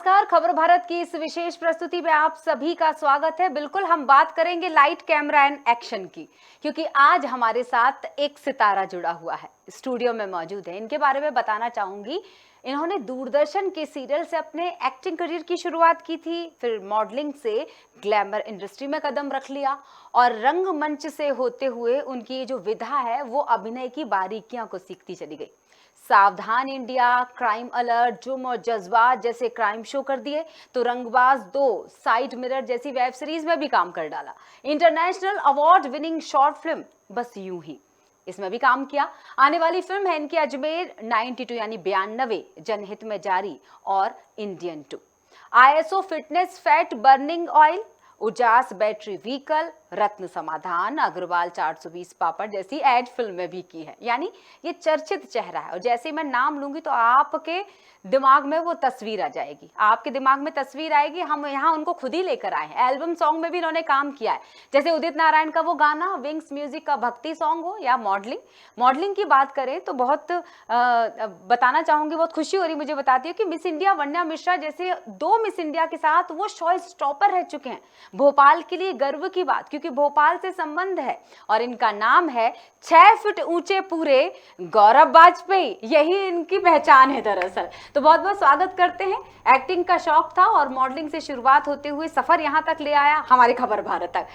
नमस्कार, खबर भारत की इस विशेष प्रस्तुति में आप सभी का स्वागत है। बिल्कुल हम बात करेंगे लाइट कैमरा एंड एक्शन की, क्योंकि आज हमारे साथ एक सितारा जुड़ा हुआ है, स्टूडियो में मौजूद है। इनके बारे में बताना चाहूंगी। इन्होंने दूरदर्शन के सीरियल से अपने एक्टिंग करियर की शुरुआत की थी, फिर मॉडलिंग से ग्लैमर इंडस्ट्री में कदम रख लिया और रंगमंच से होते हुए उनकी जो विधा है वो अभिनय की बारीकियों को सीखती चली गई। सावधान इंडिया, क्राइम अलर्ट, जुर्म और जज्बात जैसे क्राइम शो कर दिए, तो रंगबाज 2, साइड मिरर जैसी वेब सीरीज में भी काम कर डाला। International award winning short film बस यूं ही, इसमें भी काम किया। आने वाली फिल्म है इनकी अजमेर 92 यानी 92 जनहित में जारी और Indian 2। ISO fitness fat burning oil, Ujas battery vehicle, Ratna Samadhan, Agarwal 420 पापड़ जैसी एड फिल्में भी की है। यानी ये चर्चित चेहरा है और जैसे मैं नाम लूंगी तो आपके दिमाग में वो तस्वीर आ जाएगी, आपके दिमाग में तस्वीर आएगी। हम यहाँ उनको खुद ही लेकर आए हैं। एल्बम सॉन्ग में भी इन्होंने काम किया है, जैसे उदित नारायण का वो गाना विंग्स म्यूजिक का भक्ति सॉन्ग हो या मॉडलिंग की बात करें तो बहुत बताना चाहूंगी, बहुत खुशी हो रही मुझे बताती हूँ कि मिस इंडिया वन्या मिश्रा जैसे 2 मिस इंडिया के साथ वो शो स्टॉपर रह चुके हैं। भोपाल के लिए गर्व की बात, क्योंकि भोपाल से संबंध है और इनका नाम है 6 फीट ऊंचे पूरे गौरव वाजपेयी, यही इनकी पहचान है दरअसल। तो बहुत बहुत स्वागत करते हैं। एक्टिंग का शौक था और मॉडलिंग से शुरुआत होते हुए सफर यहां तक ले आया हमारे खबर भारत तक।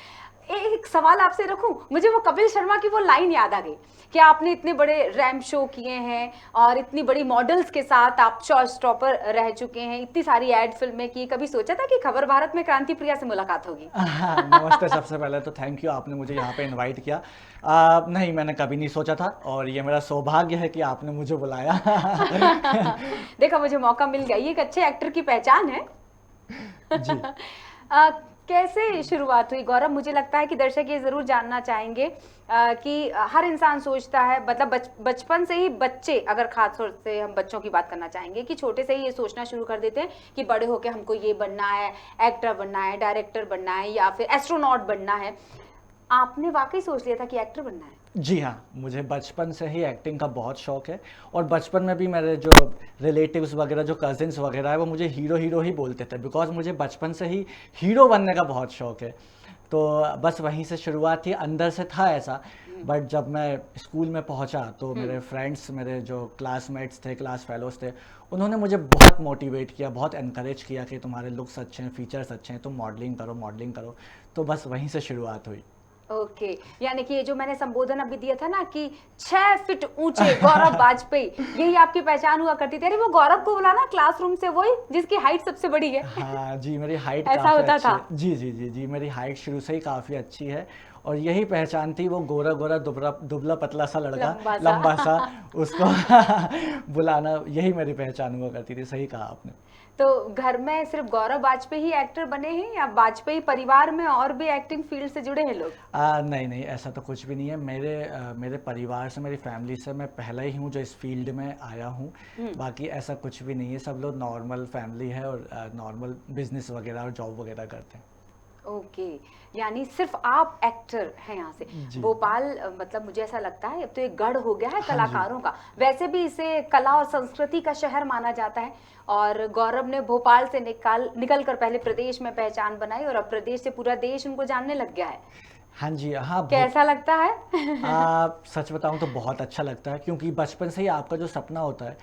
एक सवाल आपसे रखूं, मुझे वो कपिल शर्मा की वो लाइन याद आ गई कि आपने इतने बड़े रैम्प शो किए हैं और इतनी बड़ी मॉडल्स के साथ आप शो स्टॉपर रह चुके हैं, इतनी सारी एड फिल्में की, कभी सोचा था कि खबर भारत में क्रांति प्रिया से मुलाकात होगी? नमस्ते। सबसे पहले तो थैंक यू, आपने मुझे यहाँ पे इनवाइट किया। नहीं, मैंने कभी नहीं सोचा था और ये मेरा सौभाग्य है कि आपने मुझे बुलाया। देखा, मुझे मौका मिल गया, ये एक अच्छे एक्टर की पहचान है। जी। कैसे शुरुआत हुई गौरव? मुझे लगता है कि दर्शक ये जरूर जानना चाहेंगे कि हर इंसान सोचता है, मतलब बचपन से ही बच्चे, अगर खास तौर से हम बच्चों की बात करना चाहेंगे, कि छोटे से ही ये सोचना शुरू कर देते हैं कि बड़े होके हमको ये बनना है, एक्टर बनना है, डायरेक्टर बनना है या फिर एस्ट्रोनॉट बनना है। आपने वाकई सोच लिया था कि एक्टर बनना है? जी हाँ, मुझे बचपन से ही एक्टिंग का बहुत शौक है और बचपन में भी मेरे जो रिलेटिव्स वगैरह, जो कजिन्स वगैरह है, वो मुझे हीरो हीरो ही बोलते थे, बिकॉज मुझे बचपन से ही हीरो बनने का बहुत शौक है। तो बस वहीं से शुरुआत थी, अंदर से था ऐसा। बट जब मैं स्कूल में पहुंचा तो मेरे फ्रेंड्स, मेरे जो क्लासमेट्स थे, क्लास फेलोज थे, उन्होंने मुझे बहुत मोटिवेट किया, बहुत एनकरेज किया कि तुम्हारे लुक्स अच्छे हैं, फीचर्स अच्छे हैं, तुम मॉडलिंग करो, मॉडलिंग करो। तो बस वहीं से शुरुआत हुई। ओके, यानी कि ये जो मैंने संबोधन अभी दिया था ना कि 6 फीट ऊंचे गौरव वाजपेयी, यही आपकी पहचान हुआ करती थी। अरे वो गौरव को बुलाना क्लासरूम से, वही जिसकी हाइट सबसे बड़ी है। हाँ जी, मेरी हाइट ऐसा काफ़ी होता अच्छी था? है। जी जी जी जी, मेरी हाइट शुरू से ही काफ़ी अच्छी है और यही पहचान थी, वो गोरा गोरा दुबला दुबला पतला सा लड़का, लंबा सा। लंबा सा, उसको बुलाना, यही मेरी पहचान हुआ करती थी। सही कहा आपने। तो घर में सिर्फ गौरव वाजपेयी ही एक्टर बने हैं या वाजपेयी परिवार में और भी एक्टिंग फील्ड से जुड़े हैं लोग? नहीं नहीं, ऐसा तो कुछ भी नहीं है। मेरे परिवार से, मेरी फैमिली से मैं पहला ही हूँ जो इस फील्ड में आया हूँ। बाकी ऐसा कुछ भी नहीं है, सब लोग नॉर्मल फैमिली है और नॉर्मल बिजनेस वगैरह और जॉब वगैरह करते हैं। ओके, यानी सिर्फ आप एक्टर हैं यहाँ से। जी। भोपाल मतलब मुझे ऐसा लगता है अब तो एक गढ़ हो गया है हाँ जी। कलाकारों का। वैसे भी इसे कला और संस्कृति का शहर माना जाता है और गौरव ने भोपाल से निकल कर पहले प्रदेश में पहचान बनाई और अब प्रदेश से पूरा देश उनको जानने लग गया है। हाँ जी, हाँ। कैसा लगता है? सच बताऊं तो बहुत अच्छा लगता है, क्योंकि बचपन से ही आपका जो सपना होता है,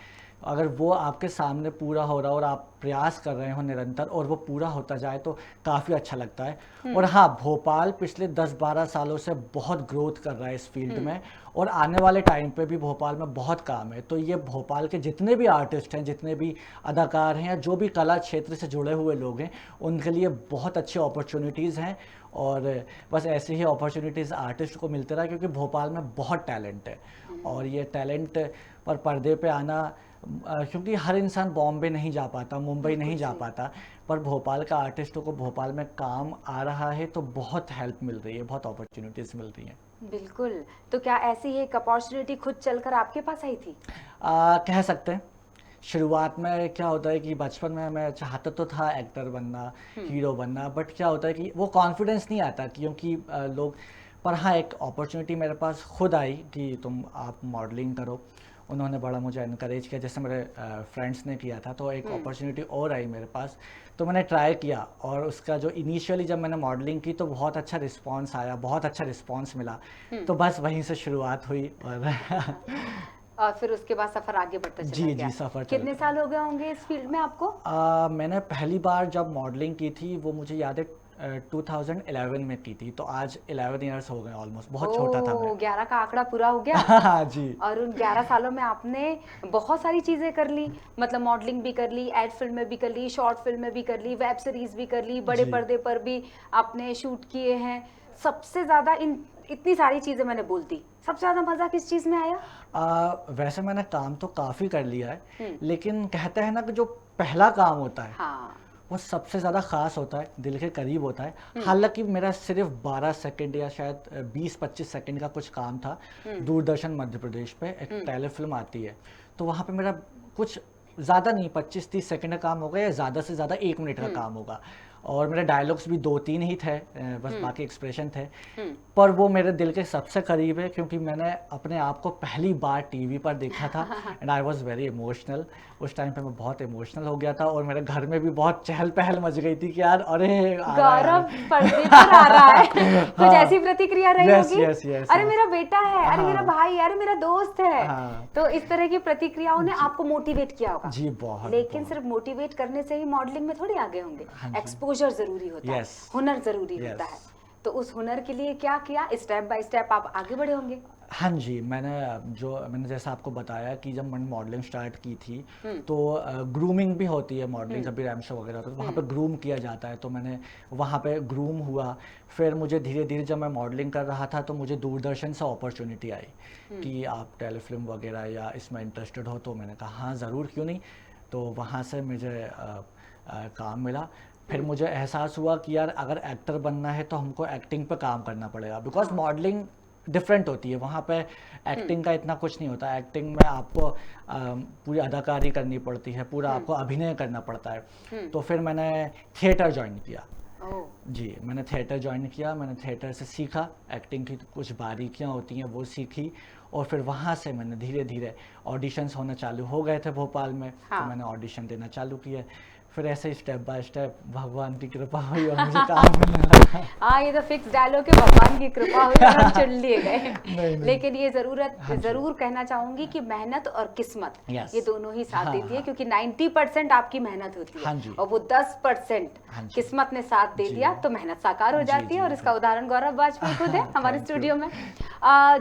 अगर वो आपके सामने पूरा हो रहा हो और आप प्रयास कर रहे हो निरंतर और वो पूरा होता जाए तो काफ़ी अच्छा लगता है। और हाँ, भोपाल पिछले 10-12 सालों से बहुत ग्रोथ कर रहा है इस फील्ड में और आने वाले टाइम पे भी भोपाल में बहुत काम है। तो ये भोपाल के जितने भी आर्टिस्ट हैं, जितने भी अदाकार हैं या जो भी कला क्षेत्र से जुड़े हुए लोग हैं, उनके लिए बहुत अच्छी अपॉर्चुनिटीज़ हैं और बस ऐसे ही अपॉर्चुनिटीज़ आर्टिस्ट को मिलते रहा, क्योंकि भोपाल में बहुत टैलेंट है और ये टैलेंट पर पर्दे पे आना, क्योंकि हर इंसान बॉम्बे नहीं जा पाता, मुंबई नहीं जा पाता, पर भोपाल का आर्टिस्टों को भोपाल में काम आ रहा है तो बहुत हेल्प मिल रही है, बहुत अपॉर्चुनिटीज़ मिल रही हैं। बिल्कुल। तो क्या ऐसी ही एक अपॉर्चुनिटी खुद चलकर आपके पास आई थी? कह सकते हैं। शुरुआत में क्या होता है कि बचपन में मैं चाहता तो था एक्टर बनना, हीरो बनना, बट क्या होता है कि वो कॉन्फिडेंस नहीं आता, क्योंकि लोग, पर हाँ, एक अपॉर्चुनिटी मेरे पास खुद आई कि आप मॉडलिंग करो उन्होंने बड़ा मुझे इनकरेज किया, जैसे मेरे फ्रेंड्स ने किया था, तो एक अपॉर्चुनिटी और आई मेरे पास, तो मैंने ट्राई किया। और उसका जो इनिशियली जब मैंने मॉडलिंग की तो बहुत अच्छा रिस्पांस आया, बहुत अच्छा रिस्पांस मिला, तो बस वहीं से शुरुआत हुई। और फिर उसके बाद सफर आगे बढ़ता चला जी गया। जी, सफ़र कितने चलता। साल हो गए होंगे इस फील्ड में आपको? मैंने पहली बार जब मॉडलिंग की थी वो मुझे याद है 2011 में की थी, तो आज 11 ईयर्स हो गए ऑलमोस्ट, बहुत छोटा था मैं। 11 का आंकड़ा पूरा हो गया। हाँ जी। और उन 11 सालों में आपने बहुत सारी चीजें कर ली, मतलब मॉडलिंग भी कर ली, एड फिल्म में भी कर ली, शॉर्ट फिल्म में भी कर ली, वेब सीरीज भी कर ली, बड़े जी। पर्दे पर भी आपने शूट किए हैं। सबसे ज्यादा इतनी सारी चीजें मैंने बोल दी, सबसे ज्यादा मजा किस चीज में आया? वैसे मैंने काम तो काफ़ी कर लिया है, लेकिन कहते हैं ना कि जो पहला काम होता है हाँ। वो सबसे ज़्यादा ख़ास होता है, दिल के करीब होता है। हालांकि मेरा सिर्फ 12 सेकंड या शायद 20-25 सेकंड का कुछ काम था। दूरदर्शन मध्य प्रदेश पे एक टेलीफिल्म आती है, तो वहाँ पे मेरा कुछ ज़्यादा नहीं, 25-30 सेकंड का काम होगा या ज़्यादा से ज़्यादा 1 मिनट का काम होगा। और मेरे डायलॉग्स भी 2-3 ही थे, बस बाकी एक्सप्रेशन थे। पर वो मेरे दिल के सबसे करीब है, क्योंकि मैंने अपने आप को पहली बार टीवी पर देखा था and I was very emotional. उस टाइम पे मैं बहुत इमोशनल हो गया था और मेरे घर में भी बहुत चहल पहल मच गई थी कि यार अरे आ रहा है, गौरव पर्दे पर आ रहा है। कुछ ऐसी प्रतिक्रिया रही यस होगी? Yes yes. अरे मेरा बेटा है, अरे मेरा भाई है, अरे मेरा दोस्त है। हाँ। तो इस तरह की प्रतिक्रियाओं ने आपको मोटिवेट किया होगा। जी बहुत। लेकिन सिर्फ मोटिवेट करने से ही मॉडलिंग में थोड़ी आगे होंगे। हाँ जी। एक्सपोजर जरूरी होता है, Yes. हुनर जरूरी Yes. होता है। तो उस हुनर के लिए क्या किया? स्टेप बाय स्टेप आप आगे बढ़े होंगे। हाँ जी, मैंने जैसा आपको बताया कि जब मैंने मॉडलिंग स्टार्ट की थी तो ग्रूमिंग भी होती है मॉडलिंग, जब भी रैम शो वगैरह होता है तो वहाँ पे ग्रूम किया जाता है, तो मैंने वहाँ पे ग्रूम हुआ। फिर मुझे धीरे धीरे जब मैं मॉडलिंग कर रहा था तो मुझे दूरदर्शन से अपॉर्चुनिटी आई कि आप टेलीफिल्म वगैरह या इसमें इंटरेस्टेड हो, तो मैंने कहा हाँ ज़रूर, क्यों नहीं। तो वहाँ से मुझे काम मिला। फिर मुझे एहसास हुआ कि यार अगर एक्टर बनना है तो हमको एक्टिंग पे काम करना पड़ेगा, बिकॉज मॉडलिंग डिफरेंट होती है। वहाँ पे एक्टिंग का इतना कुछ नहीं होता, एक्टिंग में आपको पूरी अदाकारी करनी पड़ती है, पूरा आपको अभिनय करना पड़ता है। तो फिर मैंने थिएटर ज्वाइन किया। जी, मैंने थिएटर ज्वाइन किया, मैंने थिएटर से सीखा, एक्टिंग की कुछ बारीकियाँ होती हैं वो सीखी। और फिर वहाँ से मैंने धीरे धीरे ऑडिशंस होना चालू हो गए थे भोपाल में। हाँ। तो मैंने ऑडिशन देना चालू किए। फिर ऐसे ही स्टेप बाय स्टेप भगवान की कृपा हुई और मुझे काम मिलने लगा। हाँ, ये तो फिक्स डायलॉग है, भगवान की कृपा हुई और हम चुन लिए गए। नहीं। लेकिन ये जरूर कहना चाहूंगी कि मेहनत और किस्मत, Yes. ये दोनों ही साथ हाँ, देती है, हाँ। क्योंकि 90% आपकी मेहनत होती हाँ है जी। और वो 10% हाँ जी। किस्मत ने साथ दे जी। दिया तो मेहनत साकार हो जी, जाती है। जी, और इसका उदाहरण गौरव वाजपेयी खुद है हमारे Thank you. स्टूडियो में।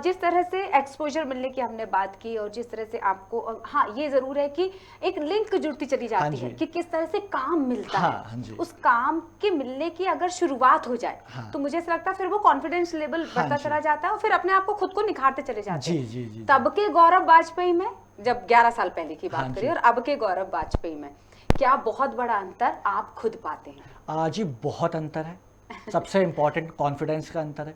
जिस तरह से एक्सपोजर मिलने की हमने बात की और जिस तरह से आपको, हाँ ये जरूर है कि एक लिंक जुड़ती चली हाँ जाती है जी। कि किस तरह से काम मिलता हाँ, है। हाँ जी। उस काम के मिलने की अगर शुरुआत हो जाए हाँ। तो मुझे ऐसा लगता है फिर वो कॉन्फिडेंस लेवल हाँ बढ़ता जी। चला जाता है और फिर अपने आप को खुद को निखारते चले जाते जी हैं। जी जी। तब के गौरव वाजपेयी में, जब 11 साल पहले की हाँ बात जी। करें, और अब के गौरव वाजपेयी में क्या बहुत बड़ा अंतर आप खुद पाते हैं? जी बहुत अंतर है। सबसे इम्पोर्टेंट कॉन्फिडेंस का अंतर है।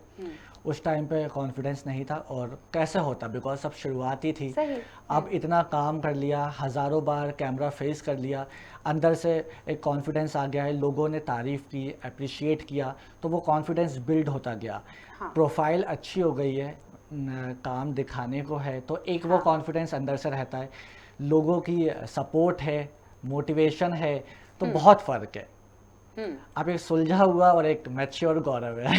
उस टाइम पे कॉन्फिडेंस नहीं था, और कैसे होता, बिकॉज सब शुरुआती थी। सही। अब इतना काम कर लिया, हज़ारों बार कैमरा फेस कर लिया, अंदर से एक कॉन्फिडेंस आ गया है, लोगों ने तारीफ़ की, अप्रिशिएट किया, तो वो कॉन्फिडेंस बिल्ड होता गया। हाँ। प्रोफाइल अच्छी हो गई है, काम दिखाने को है, तो एक वो कॉन्फिडेंस अंदर से रहता है। लोगों की सपोर्ट है, मोटिवेशन है, तो बहुत फ़र्क है। अब एक सुलझा हुआ और एक मैच्योर गौरव है।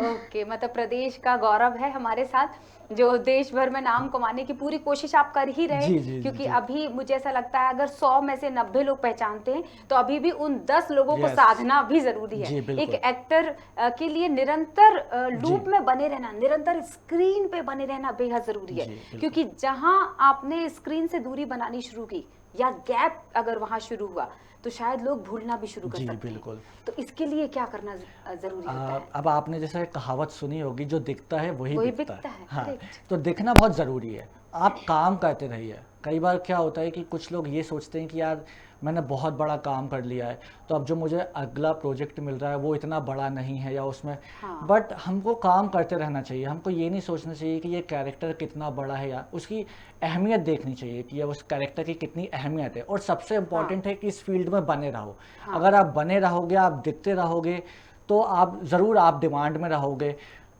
ओके, मतलब प्रदेश का गौरव है हमारे साथ, जो देश भर में नाम कमाने की पूरी कोशिश आप कर ही रहे। जी, जी, क्योंकि जी। अभी मुझे ऐसा लगता है अगर 100 में से 90 लोग पहचानते हैं तो अभी भी उन 10 लोगों को Yes. साधना भी जरूरी जी, है। बिल्कुल। एक एक्टर के लिए निरंतर लूप जी। में बने रहना, निरंतर स्क्रीन पे बने रहना बेहद जरूरी है। जी, बिल्कुल। क्योंकि जहां आपने स्क्रीन से दूरी बनानी शुरू की या गैप अगर वहां शुरू हुआ तो शायद लोग भूलना भी शुरू कर जी, सकते हैं। बिल्कुल। तो इसके लिए क्या करना जरूरी होता है? अब आपने जैसे कहावत सुनी होगी, जो दिखता है वही वही बिकता बिकता है। है, हाँ, correct। तो दिखना बहुत ज़रूरी है। आप काम करते रहिए। कई बार क्या होता है कि कुछ लोग ये सोचते हैं कि यार मैंने बहुत बड़ा काम कर लिया है, तो अब जो मुझे अगला प्रोजेक्ट मिल रहा है वो इतना बड़ा नहीं है या उसमें, हाँ। बट हमको काम करते रहना चाहिए। हमको ये नहीं सोचना चाहिए कि ये कैरेक्टर कितना बड़ा है, या उसकी अहमियत देखनी चाहिए कि उस कैरेक्टर की कितनी अहमियत है। और सबसे इम्पॉर्टेंट है कि इस फील्ड में बने रहो। अगर आप बने रहोगे, आप दिखते रहोगे, तो आप ज़रूर आप डिमांड में रहोगे।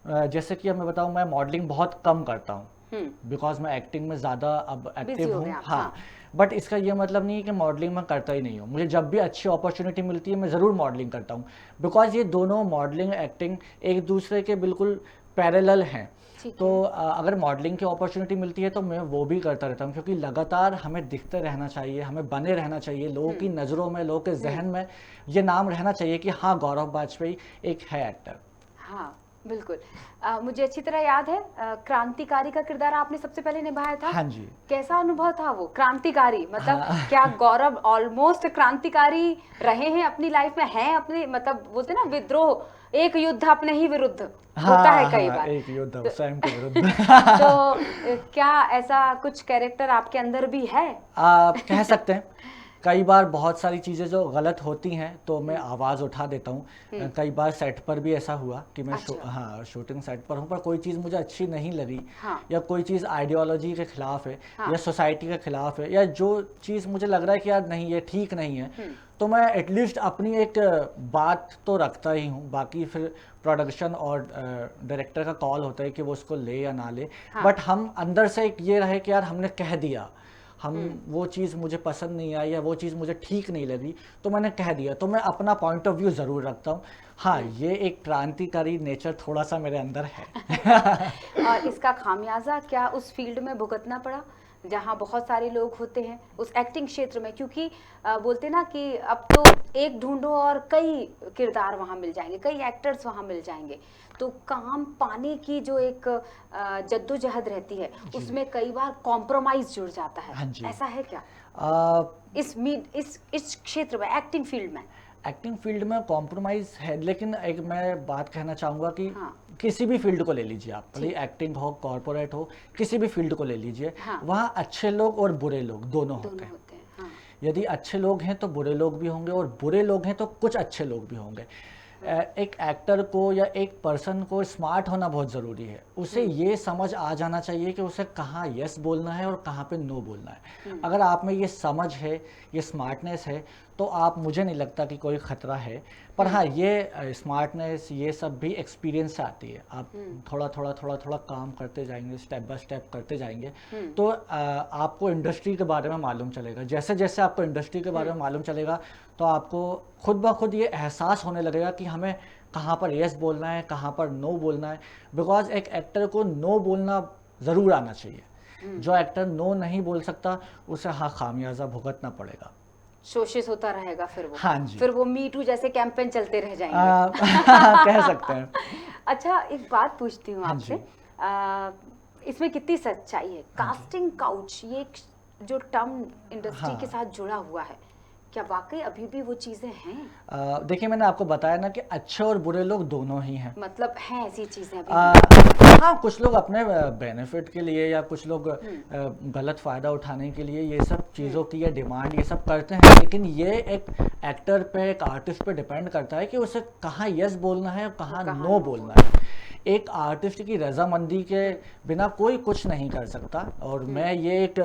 जैसे कि मैं बताऊँ, मैं मॉडलिंग बहुत कम करता हूँ, बिकॉज मैं एक्टिंग में ज़्यादा अब Busy एक्टिव हो हूँ। गए आप, हाँ, बट इसका ये मतलब नहीं है कि मॉडलिंग मैं करता ही नहीं हूँ। मुझे जब भी अच्छी अपॉर्चुनिटी मिलती है मैं ज़रूर मॉडलिंग करता हूँ, बिकॉज ये दोनों मॉडलिंग एक्टिंग एक दूसरे के बिल्कुल पैरेलल हैं। ठीक तो है। अगर मॉडलिंग की अपॉर्चुनिटी मिलती है तो मैं वो भी करता रहता हूँ, क्योंकि लगातार हमें दिखते रहना चाहिए, हमें बने रहना चाहिए, लोगों की नज़रों में, लोगों के जहन में ये नाम रहना चाहिए कि हाँ, गौरव बाजपेयी एक है एक्टर। हाँ, बिल्कुल। मुझे अच्छी तरह याद है, क्रांतिकारी का किरदार आपने सबसे पहले निभाया था। हाँ जी। कैसा अनुभव था वो क्रांतिकारी? मतलब हाँ। क्या गौरव ऑलमोस्ट क्रांतिकारी रहे हैं अपनी लाइफ में, हैं अपने, मतलब बोलते हैं ना विद्रोह, एक युद्ध अपने ही विरुद्ध होता है हाँ कई हाँ, बार। एक योद्धा तो, स्वयं के विरुद्ध। तो क्या ऐसा कुछ कैरेक्टर आपके अंदर भी है? आप कह सकते हैं। कई बार बहुत सारी चीज़ें जो गलत होती हैं तो मैं आवाज़ उठा देता हूँ। कई बार सेट पर भी ऐसा हुआ कि मैं अच्छा। हाँ, शूटिंग सेट पर हूँ, पर कोई चीज़ मुझे अच्छी नहीं लगी, हाँ। या कोई चीज़ आइडियोलॉजी के खिलाफ है, हाँ। या सोसाइटी के खिलाफ है, या जो चीज़ मुझे लग रहा है कि यार नहीं ये ठीक नहीं है, तो मैं एटलीस्ट अपनी एक बात तो रखता ही हूँ। बाकी फिर प्रोडक्शन और डायरेक्टर का कॉल होता है कि वो उसको ले या ना ले। हाँ। बट हम अंदर से एक ये रहे कि यार हमने कह दिया, हम वो चीज़ मुझे पसंद नहीं आई या वो चीज़ मुझे ठीक नहीं लगी, तो मैंने कह दिया। तो मैं अपना पॉइंट ऑफ व्यू ज़रूर रखता हूँ। हाँ, ये एक क्रांतिकारी नेचर थोड़ा सा मेरे अंदर है। और इसका खामियाजा क्या उस फील्ड में भुगतना पड़ा जहाँ बहुत सारे लोग होते हैं उस एक्टिंग क्षेत्र में? क्योंकि बोलते ना कि अब तो एक ढूंढो और कई किरदार वहाँ मिल जाएंगे, कई एक्टर्स वहाँ मिल जाएंगे, तो काम पाने की जो एक जद्दोजहद रहती है उसमें कई बार कॉम्प्रोमाइज जुड़ जाता है। हाँ जी। ऐसा है क्या इस क्षेत्र में, एक्टिंग फील्ड में? एक्टिंग फील्ड में कॉम्प्रोमाइज़ है, लेकिन एक मैं बात कहना चाहूँगा कि हाँ। किसी भी फील्ड को ले लीजिए आप, भले एक्टिंग हो, कॉर्पोरेट हो, किसी भी फील्ड को ले लीजिए। हाँ। वहाँ अच्छे लोग और बुरे लोग दोनों होते दोनों हैं। होते हैं। हाँ। यदि अच्छे लोग हैं तो बुरे लोग भी होंगे, और बुरे लोग हैं तो कुछ अच्छे लोग भी होंगे। एक एक्टर को या एक पर्सन को स्मार्ट होना बहुत ज़रूरी है। उसे ये समझ आ जाना चाहिए कि उसे कहाँ यस बोलना है और कहाँ पे नो बोलना है। अगर आप में ये समझ है, ये स्मार्टनेस है, तो आप, मुझे नहीं लगता कि कोई ख़तरा है। पर हाँ, ये स्मार्टनेस ये सब भी एक्सपीरियंस से आती है। आप थोड़ा थोड़ा काम करते जाएंगे, स्टेप बाय स्टेप करते जाएंगे, तो आपको इंडस्ट्री के बारे में मालूम चलेगा। जैसे जैसे आपको इंडस्ट्री के बारे में मालूम चलेगा, तो आपको खुद ब खुद ये एहसास होने लगेगा कि हमें कहाँ पर यस बोलना है, कहाँ पर नो बोलना है। बिकॉज एक एक्टर को नो बोलना ज़रूर आना चाहिए। जो एक्टर नो नहीं बोल सकता, उसे हाँ, खामियाजा भुगतना पड़ेगा, शोषित होता रहेगा फिर वो। हाँ जी। फिर वो मी टू जैसे कैंपेन चलते रह जाएंगे। कह सकते हैं। अच्छा, एक बात पूछती हूँ हाँ आपसे, जी। इसमें कितनी सच्चाई है? कास्टिंग काउच, ये एक जो टर्म इंडस्ट्री के साथ जुड़ा हुआ है, क्या वाकई अभी भी वो चीजें हैं? देखिए, मैंने आपको बताया ना कि अच्छे और बुरे लोग दोनों ही हैं। मतलब हैं ऐसी चीजें अभी भी? हाँ, कुछ लोग अपने बेनिफिट के लिए या कुछ लोग गलत फ़ायदा उठाने के लिए ये सब चीज़ों की या डिमांड ये सब करते हैं। लेकिन ये एक एक्टर पे, एक आर्टिस्ट पे डिपेंड करता है कि उसे कहाँ यस बोलना है और कहाँ नो बोलना है। एक आर्टिस्ट की रजामंदी के बिना कोई कुछ नहीं कर सकता। और मैं ये एक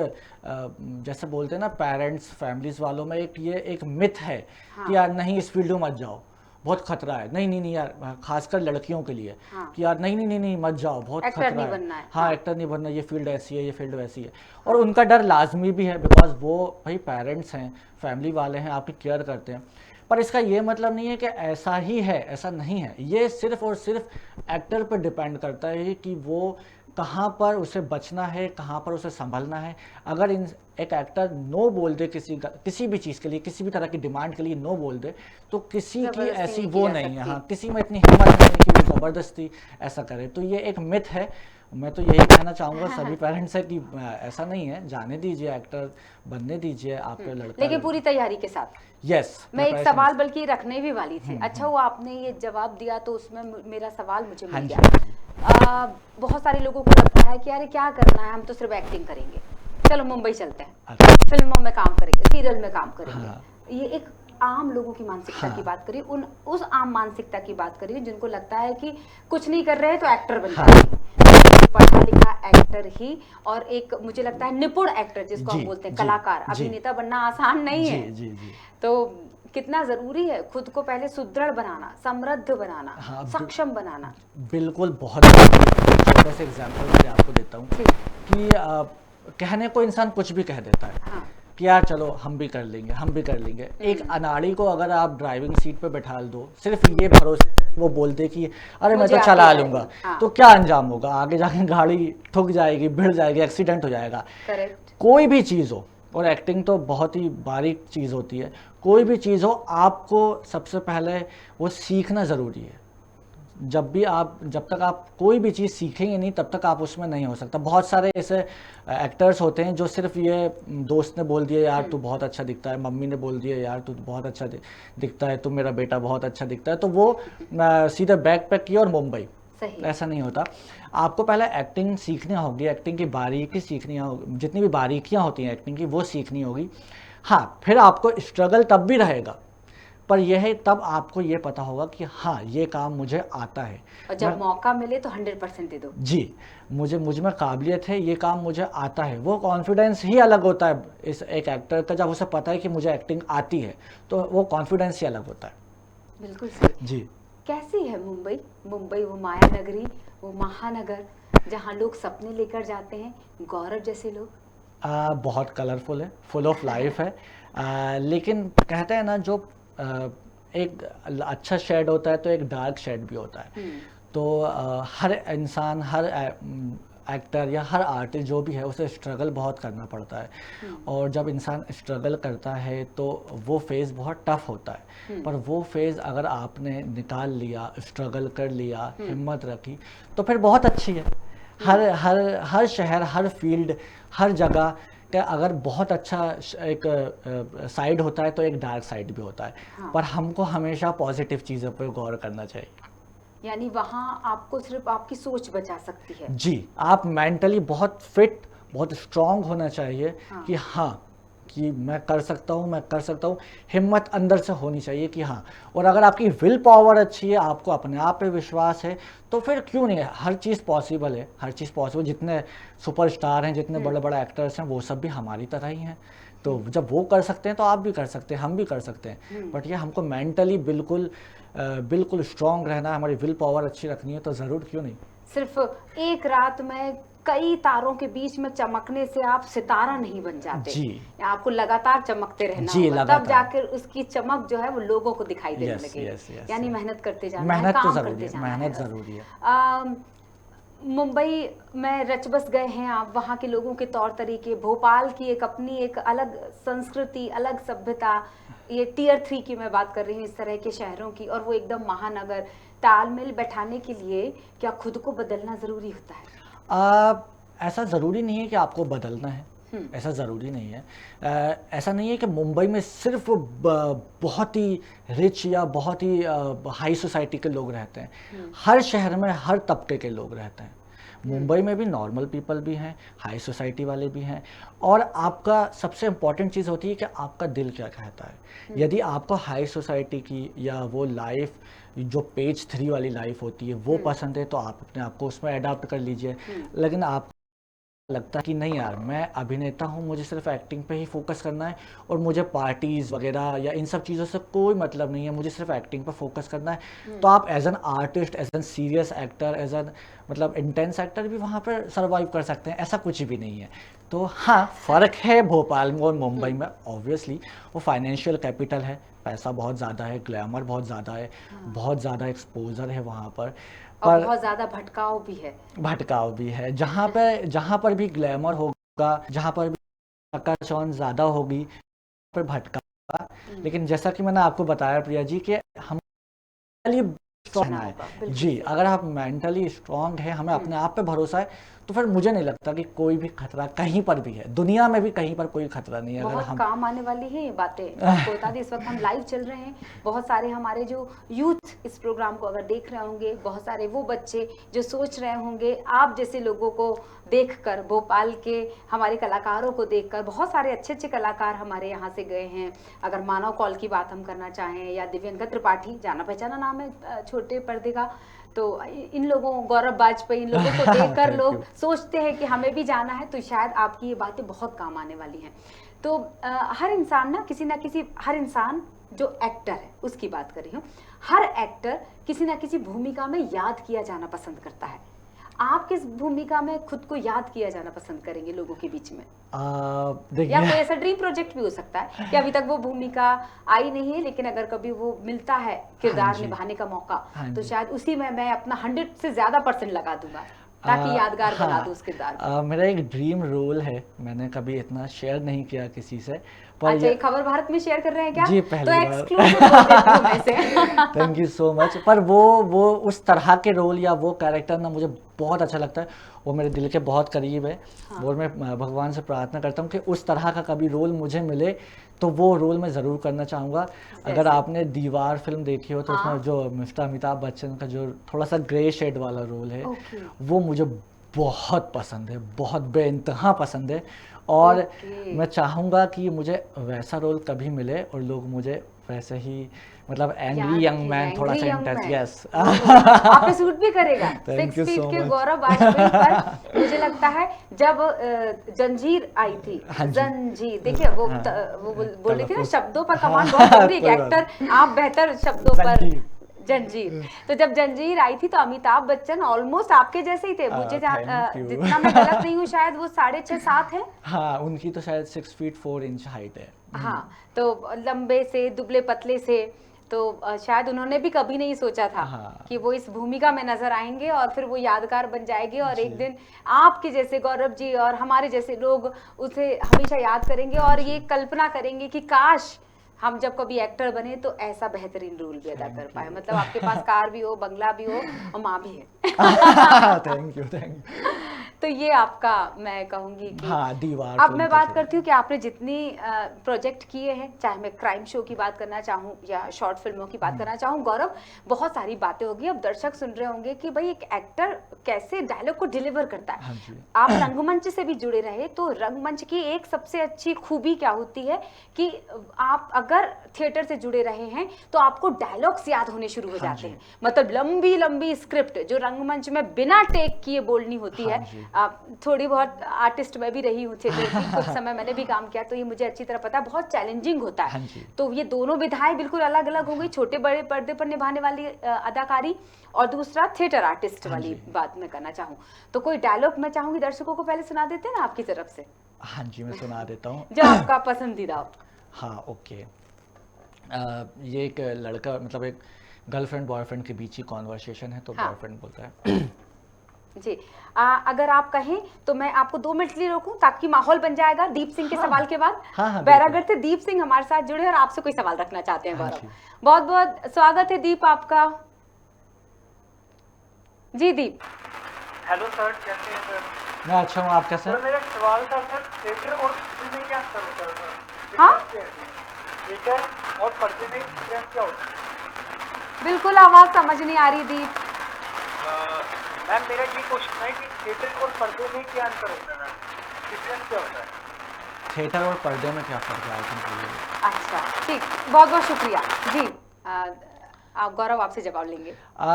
जैसे बोलते हैं ना, पेरेंट्स, फैमिलीज वालों में ये एक मिथ है कि यार नहीं, इस फील्ड में मत जाओ, बहुत खतरा है। नहीं नहीं नहीं यार, खासकर लड़कियों के लिए, कि यार नहीं नहीं नहीं नहीं मत जाओ, बहुत खतरा है। हाँ, एक्टर नहीं बनना, ये फील्ड ऐसी है, ये फील्ड वैसी है। और उनका डर लाजमी भी है, बिकॉज वो भाई पेरेंट्स हैं, फैमिली वाले हैं, आपकी केयर करते हैं। पर इसका ये मतलब नहीं है कि ऐसा ही है, ऐसा नहीं है। ये सिर्फ और सिर्फ एक्टर पर डिपेंड करता है कि वो कहाँ पर उसे बचना है, कहाँ पर उसे संभलना है। अगर एक एक्टर नो बोल दे किसी भी चीज़ के लिए, किसी भी तरह की डिमांड के लिए नो बोल दे, तो किसी की ऐसी वो नहीं है, हाँ, किसी में इतनी हिम्मत नहीं है कि वो ज़बरदस्ती ऐसा करे। तो ये एक मिथ है। मैं तो यही कहना चाहूँगा सभी पेरेंट्स से कि ऐसा नहीं है, जाने दीजिए, एक्टर बनने दीजिए, आपका लड़का। लेकिन पूरी तैयारी के साथ। यस। मैं एक सवाल बल्कि रखने भी वाली थी। अच्छा, वो आपने ये जवाब दिया तो उसमें मेरा सवाल मुझे मिल गया। बहुत सारे लोगों को लगता है कि यार क्या करना है, हम तो सिर्फ एक्टिंग करेंगे, चलो मुंबई चलते हैं, फिल्मों में काम करेंगे, सीरियल में काम करेंगे। ये एक आम लोगों की मानसिकता की बात करिए, उस आम मानसिकता की बात करिए जिनको लगता है कि कुछ नहीं कर रहे हैं तो एक्टर बन जाएंगे। पढ़ा लिखा एक्टर ही, और एक मुझे लगता है निपुण एक्टर जिसको हम बोलते हैं, कलाकार, अभिनेता बनना आसान नहीं है। तो कितना जरूरी है खुद को पहले सुदृढ़ बनाना, समृद्ध बनाना, सक्षम बनाना। बिल्कुल, बहुत छोटा सा एग्जांपल मैं आपको देता हूँ। कि कहने को इंसान कुछ भी कह देता है हाँ। कि यार चलो हम भी कर लेंगे, हम भी कर लेंगे। एक अनाड़ी को अगर आप ड्राइविंग सीट पे बैठा दो सिर्फ ये भरोसे से कि वो बोलते कि अरे मैं मुझे तो आती चला है लूंगा, ड्राइविंग, हाँ। तो क्या अंजाम होगा? आगे जाके गाड़ी ठुक जाएगी, भिड़ जाएगी, एक्सीडेंट हो जाएगा। करेक्ट। कोई भी चीज़ हो, और एक्टिंग तो बहुत ही बारीक चीज़ होती है, कोई भी चीज़ हो आपको सबसे पहले वो सीखना ज़रूरी है। जब तक आप कोई भी चीज़ सीखेंगे नहीं तब तक आप उसमें नहीं हो सकता। बहुत सारे ऐसे एक्टर्स होते हैं जो सिर्फ ये दोस्त ने बोल दिया यार तू बहुत अच्छा दिखता है, मम्मी ने बोल दिया यार तू बहुत अच्छा दिखता है, तू मेरा बेटा बहुत अच्छा दिखता है, तो वो सीधे बैग पैक किया और मुंबई। सही। ऐसा नहीं होता। आपको पहले एक्टिंग सीखनी होगी, एक्टिंग की बारीकी सीखनी होगी, जितनी भी बारीकियां होती हैं एक्टिंग की वो सीखनी होगी। हाँ, फिर आपको स्ट्रगल तब भी रहेगा, पर यह है तब आपको ये पता होगा कि हाँ ये काम मुझे आता है, और जब मौका मिले तो 100% दे दो। जी, मुझे में काबिलियत है, ये काम मुझे आता है। वो कॉन्फिडेंस ही अलग होता है इस एक एक्टर का, जब उसे पता है कि मुझे एक्टिंग आती है तो वो कॉन्फिडेंस ही अलग होता है। बिल्कुल सही। जी। कैसी है मुंबई? मुंबई वो माया नगरी, वो महानगर जहाँ लोग सपने लेकर जाते हैं, गौरव जैसे लोग। बहुत कलरफुल है, फुल ऑफ लाइफ है। लेकिन कहते हैं ना जो एक अच्छा शेड होता है तो एक डार्क शेड भी होता है। तो हर इंसान, हर एक्टर या हर आर्टिस्ट जो भी है उसे स्ट्रगल बहुत करना पड़ता है। और जब इंसान स्ट्रगल करता है तो वो फेज़ बहुत टफ होता है, पर वो फेज़ अगर आपने निकाल लिया, स्ट्रगल कर लिया, हिम्मत रखी, तो फिर बहुत अच्छी है। हर शहर, हर फील्ड, हर जगह का अगर बहुत अच्छा एक साइड होता है तो एक डार्क साइड भी होता है। हाँ। पर हमको हमेशा पॉजिटिव चीज़ों पर गौर करना चाहिए। यानी वहाँ आपको सिर्फ आपकी सोच बचा सकती है। जी, आप मेंटली बहुत फिट, बहुत स्ट्रांग होना चाहिए। हाँ। कि हाँ, कि मैं कर सकता हूँ, मैं कर सकता हूँ। हिम्मत अंदर से होनी चाहिए कि हाँ, और अगर आपकी विल पावर अच्छी है, आपको अपने आप पे विश्वास है, तो फिर क्यों नहीं है, हर चीज़ पॉसिबल है, हर चीज़ पॉसिबल। जितने सुपरस्टार हैं, जितने बड़े बड़े एक्टर्स हैं, वो सब भी हमारी तरह ही हैं। तो जब वो कर सकते हैं तो आप भी कर सकते हैं, हम भी कर सकते हैं। बट ये हमको मेंटली बिल्कुल स्ट्रांग रहना है, हमारी विल पावर अच्छी रखनी है, तो ज़रूर क्यों नहीं। सिर्फ एक रात में कई तारों के बीच में चमकने से आप सितारा नहीं बन जाते। जी। आपको लगातार चमकते रहना जी, होगा, तब लगातार। जाकर उसकी चमक जो है वो लोगों को दिखाई देने यस लगेगी। Yes yes. यानी मेहनत करते जाना है, मेहनत तो काम ज़रूरी करते है, जाना मेहनत है। ज़रूरी है। मुंबई में रच बस गए हैं आप, वहाँ के लोगों के तौर तरीके, भोपाल की एक अपनी एक अलग संस्कृति, अलग सभ्यता, ये टियर 3 की मैं बात कर रही हूँ, इस तरह के शहरों की, और वो एकदम महानगर। तालमेल बैठाने के लिए क्या खुद को बदलना जरूरी होता है? ऐसा ज़रूरी नहीं है कि आपको बदलना है, ऐसा ज़रूरी नहीं है। ऐसा नहीं है कि मुंबई में सिर्फ बहुत ही रिच या बहुत ही हाई सोसाइटी के लोग रहते हैं। हर शहर में हर तबके के लोग रहते हैं। मुंबई में भी नॉर्मल पीपल भी हैं, हाई सोसाइटी वाले भी हैं। और आपका सबसे इम्पॉर्टेंट चीज़ होती है कि आपका दिल क्या कहता है। यदि आपको हाई सोसाइटी की या वो लाइफ जो पेज 3 वाली लाइफ होती है वो पसंद है, तो आप अपने आप को उसमें अडाप्ट कर लीजिए। लेकिन आप लगता है कि नहीं यार, मैं अभिनेता हूँ, मुझे सिर्फ एक्टिंग पे ही फोकस करना है और मुझे पार्टीज वगैरह या इन सब चीज़ों से कोई मतलब नहीं है, मुझे सिर्फ एक्टिंग पे फोकस करना है, तो आप as an artist, as an serious actor, as an मतलब इंटेंस एक्टर भी वहाँ पर सर्वाइव कर सकते हैं। ऐसा कुछ भी नहीं है। तो हाँ, फ़र्क है भोपाल में और मुंबई में। ऑब्वियसली वो फाइनेंशियल कैपिटल है, पैसा बहुत ज़्यादा है, ग्लैमर बहुत ज़्यादा है, बहुत ज़्यादा एक्सपोजर है वहाँ पर। और बहुत ज्यादा भटकाव भी है। भटकाव भी है। जहाँ पर भी ग्लैमर होगा, जहाँ पर भी आकर्षण ज़्यादा होगी, पर भटकाव होगा। लेकिन जैसा कि मैंने आपको बताया प्रिया जी कि हम स्ट्रॉन्ग है जी, अगर आप मेंटली स्ट्रॉन्ग है, हमें अपने आप पे भरोसा है, तो फिर मुझे नहीं लगता कि कोई भी खतरा कहीं पर भी है, दुनिया में भी कहीं पर कोई खतरा नहीं है। अगर बहुत हम काम आने वाली है ये बातें। आपको बता दें, इस वक्त हम लाइव चल रहे हैं, बहुत सारे हमारे जो यूथ इस प्रोग्राम को अगर देख रहे होंगे, बहुत सारे वो बच्चे जो सोच रहे होंगे आप जैसे लोगों को देखकर, भोपाल के हमारे कलाकारों को देखकर, बहुत सारे अच्छे अच्छे कलाकार हमारे यहाँ से गए हैं। अगर मानव कौल की बात हम करना चाहें या दिव्यंकर त्रिपाठी, जाना पहचाना नाम है छोटे पर्दे का, तो इन लोगों, गौरव वाजपेयी, इन लोगों को देखकर लोग सोचते हैं कि हमें भी जाना है। तो शायद आपकी ये बातें बहुत काम आने वाली हैं। तो हर इंसान ना किसी हर इंसान जो एक्टर है उसकी बात कर रही हूँ, हर एक्टर किसी ना किसी भूमिका में याद किया जाना पसंद करता है। आप किस भूमिका में खुद को याद किया जाना पसंद करेंगे लोगों के बीच में? या देखिए कोई ऐसा ड्रीम प्रोजेक्ट भी हो सकता है कि अभी तक वो भूमिका आई नहीं है, लेकिन अगर कभी वो मिलता है हाँ किरदार जी, निभाने का मौका, हाँ तो जी। शायद उसी में मैं अपना 100 से ज्यादा % लगा दूंगा ताकि यादगार बना दूं हाँ, उस किरदार को। मेरा एक ड्रीम रोल है, मैंने कभी इतना शेयर नहीं किया किसी से, पर अच्छा, ये खबर भारत में शेयर कर रहे हैं क्या? जी तो पहली बार। एक्सक्लूसिव बोल देती हूँ मैं इसे। Thank you so much. पर वो उस तरह के रोल या वो कैरेक्टर ना मुझे बहुत अच्छा लगता है, वो मेरे दिल के बहुत करीब है। हाँ। और मैं भगवान से प्रार्थना करता हूँ कि उस तरह का कभी रोल मुझे मिले तो वो रोल मैं ज़रूर करना चाहूँगा। अगर जैसे? आपने दीवार फिल्म देखी हो तो हाँ। उसमें जो मिस्टर अमिताभ बच्चन का जो थोड़ा सा ग्रे शेड वाला रोल है, ओके। वो मुझे बहुत पसंद है, बहुत बेइंतहा पसंद है। और ओके। मैं चाहूँगा कि मुझे वैसा रोल कभी मिले और लोग मुझे वैसे ही, मतलब एंग्री याद यंग रखेगा, मैन, थोड़ा एंग्री सा यंग इंटेंस, मैन। यस। आप पे सूट भी करेगा। थैंक 6 यू फीट सो के मच। गौरव वाजपेयी पर मुझे लगता है जब जंजीर आई थी, हाँ जी। जंजीर देखिए वो हाँ, वो बोल रही थी ना, तलफ़ुज़। शब्दों पर हाँ, कमांड बहुत जरूरी है, कोई एक बात एक्टर आप बेहतर शब्दों पर। जंजीर। जंजीर, तो जब जंजीर आई थी तो अमिताभ बच्चन ऑलमोस्ट आपके जैसे ही थे, मुझे थैंक यू। जितना मैं गलत नहीं हूँ शायद वो 6.5-7 है। हाँ, उनकी तो शायद 6 फीट 4 इंच हाइट है। हाँ, तो लंबे से दुबले पतले से, तो शायद उन्होंने भी कभी नहीं सोचा था हाँ। कि वो इस भूमिका में नजर आएंगे और फिर वो यादगार बन जाएगी और एक जी। दिन आपके जैसे गौरव जी और हमारे जैसे लोग उसे हमेशा याद करेंगे हाँ और जी। ये कल्पना करेंगे कि काश हम जब कभी एक्टर बने तो ऐसा बेहतरीन रोल भी अदा कर थैंक पाए। यू। मतलब आपके पास कार भी हो, बंगला भी हो और माँ भी है। Thank you, thank you. तो ये आपका, मैं कहूंगी कि हाँ, दीवार अब फिल्म मैं का बात जो करती हूँ कि आपने जितनी प्रोजेक्ट किए हैं, चाहे मैं क्राइम शो की बात करना चाहूँ या शॉर्ट फिल्मों की बात करना चाहूँ, गौरव बहुत सारी बातें होगी। अब दर्शक सुन रहे होंगे कि भाई एक एक्टर कैसे डायलॉग को डिलीवर करता है। हाँ जी। आप रंगमंच से भी जुड़े रहे, तो रंगमंच की एक सबसे अच्छी खूबी क्या होती है कि आप अगर थिएटर से जुड़े रहे हैं तो आपको डायलॉग्स याद होने शुरू हो हाँ जाते जी। हैं। मतलब लंबी लंबी स्क्रिप्ट जो रंगमंच में बिना टेक किए बोलनी होती हाँ है। जी। थोड़ी बहुत आर्टिस्ट मैं भी रही हूँ थिएटर की, कुछ समय मैंने भी काम किया, तो ये मुझे अच्छी तरह पता है, बहुत चैलेंजिंग होता हाँ है। जी। तो ये दोनों विधाएं बिल्कुल अलग अलग हो गई, छोटे बड़े पर्दे पर निभाने वाली अदाकारी और दूसरा थिएटर आर्टिस्ट हाँ वाली जी। बात मैं करना चाहूँ। तो कोई डायलॉग मैं चाहूंगी दर्शकों को पहले सुना देते हैं ना आपकी तरफ से, हाँ जी, मैं सुना देता हूँ। जो आपका पसंदीदा हो। हाँ, ओके। ये एक लड़का, मतलब एक गर्लफ्रेंड बॉयफ्रेंड के बीच ही कॉन्वर्सेशन है, तो हाँ बॉयफ्रेंड बोलता है। जी, अगर आप कहें तो मैं आपको 2 मिनट के लिए रोकूं ताकि माहौल बन जाएगा दीप सिंह के हाँ, सवाल के बाद। हाँ, हाँ, बिल्कुल। बैरागढ़ से दीप सिंह हमारे साथ जुड़े और आपसे कोई सवाल रखना चाहते हैं हाँ गौरव। जी। बहुत बहुत स्वागत है दीप आपका। जी दीप। हेलो सर, कैसे हैं सर? मैं अच्छा हूँ, आप कैसे सर हैं? मेरा सवाल था सर, थिएटर और पर्दे में क्या अंतर होता है सर? हाँ? थिएटर और पर्दे में डिफरेंस क्या होता है? बिल्कुल आवाज समझ नहीं आ रही दीप। मैम मेरा ये क्वेश्चन है कि थिएटर और पर्दे में क्या अंतर होता है मैम? डिफरेंस क्या होता है? थिएटर और पर्दे में क्या फ़र्क है, आई थिंक। अच्छा ठीक, बहुत बहुत शुक्रिया जी। आप गौरव आपसे जवाब लेंगे।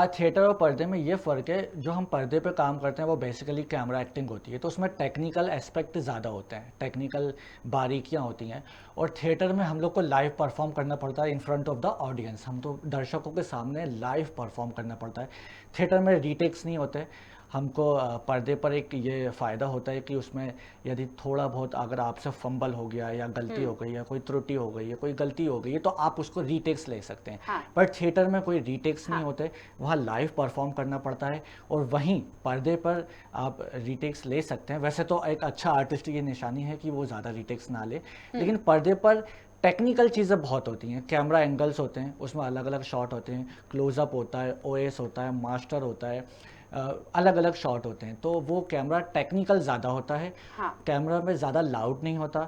थिएटर और पर्दे में ये फ़र्क है, जो हम पर्दे पे काम करते हैं वो बेसिकली कैमरा एक्टिंग होती है, तो उसमें टेक्निकल एस्पेक्ट ज़्यादा होते हैं, टेक्निकल बारीकियाँ होती हैं। और थिएटर में हम लोग को लाइव परफॉर्म करना पड़ता है in front of the audience, हम तो दर्शकों के सामने लाइव परफॉर्म करना पड़ता है। थिएटर में रीटेक्स नहीं होते। हमको पर्दे पर एक ये फ़ायदा होता है कि उसमें यदि थोड़ा बहुत अगर आपसे फंबल हो गया या गलती हो गई या कोई त्रुटि हो गई या कोई गलती हो गई है तो आप उसको रीटेक्स ले सकते हैं। हाँ। पर थिएटर में कोई रीटेक्स नहीं हाँ। होते, वहाँ लाइव परफॉर्म करना पड़ता है। और वहीं पर्दे पर आप रीटेक्स ले सकते हैं। वैसे तो एक अच्छा आर्टिस्ट की निशानी है कि वो ज़्यादा रीटेक्स ना ले, लेकिन पर्दे पर टेक्निकल चीज़ें बहुत होती हैं। कैमरा एंगल्स होते हैं, उसमें अलग अलग शॉट होते हैं, क्लोजअप होता है, ओएस होता है, मास्टर होता है, अलग अलग शॉट होते हैं, तो वो कैमरा टेक्निकल ज़्यादा होता है। हाँ। कैमरा में ज़्यादा लाउड नहीं होता,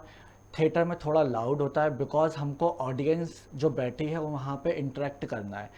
थिएटर में थोड़ा लाउड होता है, बिकॉज हमको ऑडियंस जो बैठी है वो वहाँ पे इंटरेक्ट करना है।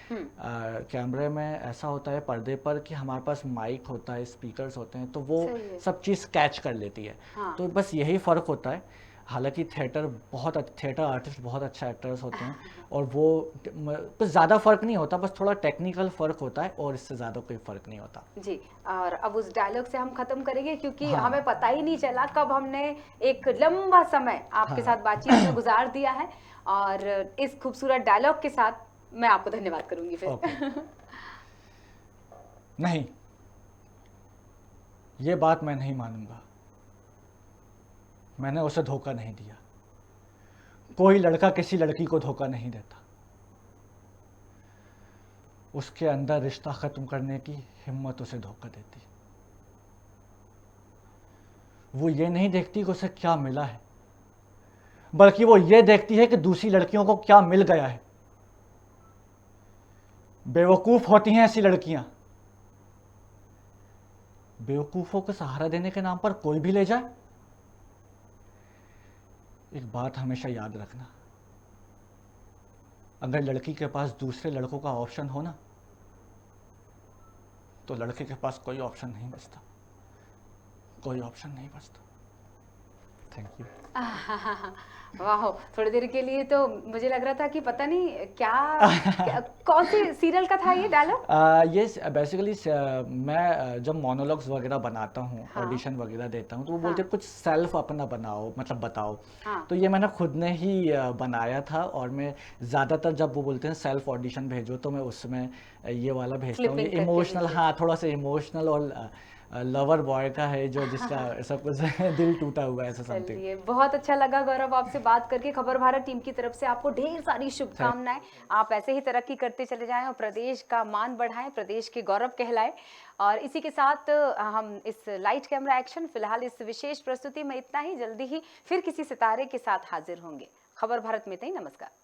कैमरे में ऐसा होता है पर्दे पर कि हमारे पास माइक होता है, स्पीकर्स होते हैं, तो वो सही है। सब चीज़ कैच कर लेती है। हाँ। तो बस यही फ़र्क होता है। हालांकि थिएटर आर्टिस्ट बहुत अच्छा एक्टर्स होते हैं और वो कुछ ज़्यादा फ़र्क नहीं होता, बस थोड़ा टेक्निकल फ़र्क होता है और इससे ज़्यादा कोई फ़र्क नहीं होता जी। और अब उस डायलॉग से हम खत्म करेंगे क्योंकि हाँ। हमें पता ही नहीं चला कब हमने एक लंबा समय आपके हाँ। साथ बातचीत में गुजार दिया है। और इस खूबसूरत डायलॉग के साथ मैं आपको धन्यवाद करूंगी फिर। ओके। नहीं, ये बात मैं नहीं मानूंगा। मैंने उसे धोखा नहीं दिया। कोई लड़का किसी लड़की को धोखा नहीं देता। उसके अंदर रिश्ता खत्म करने की हिम्मत उसे धोखा देती। वो ये नहीं देखती कि उसे क्या मिला है, बल्कि वो ये देखती है कि दूसरी लड़कियों को क्या मिल गया है। बेवकूफ होती हैं ऐसी लड़कियां। बेवकूफों को सहारा देने के नाम पर कोई भी ले जाए। एक बात हमेशा याद रखना, अगर लड़की के पास दूसरे लड़कों का ऑप्शन हो ना, तो लड़के के पास कोई ऑप्शन नहीं बचता। कोई ऑप्शन नहीं बचता। Thank you. वाह, थोड़ी देर के लिए तो मुझे लग रहा था कि पता नहीं क्या कौन से सीरियल का था ये डायलॉग। ये बेसिकली मैं जब मोनोलॉग्स वगैरह बनाता हूँ, हाँ। ऑडिशन वगैरह देता हूँ, तो वो हाँ। बोलते हैं कुछ सेल्फ अपना बनाओ, मतलब बताओ। हाँ। तो ये मैंने खुद ने ही बनाया था, और मैं ज़्यादातर जब वो बोलते हैं सेल्फ ऑडिशन भेजो, तो मैं उसमें ये वाला भेजता हूँ। ये Clipping करके इमोशनल, भेजे। हाँ, थोड़ा सा इमोशनल और लवर बॉय का है, जो जिसका सब कुछ दिल टूटा हुआ है, ऐसा समथिंग। चलिए, बहुत अच्छा लगा गौरव आपसे बात करके। खबर भारत टीम की तरफ से आपको ढेर सारी शुभकामनाएं। आप ऐसे ही तरक्की करते चले जाएं और प्रदेश का मान बढ़ाएं, प्रदेश के गौरव कहलाए। और इसी के साथ हम इस लाइट कैमरा एक्शन, फिलहाल इस विशेष प्रस्तुति में इतना ही। जल्दी ही फिर किसी सितारे के साथ हाजिर होंगे। खबर भारत में इतना ही। नमस्कार।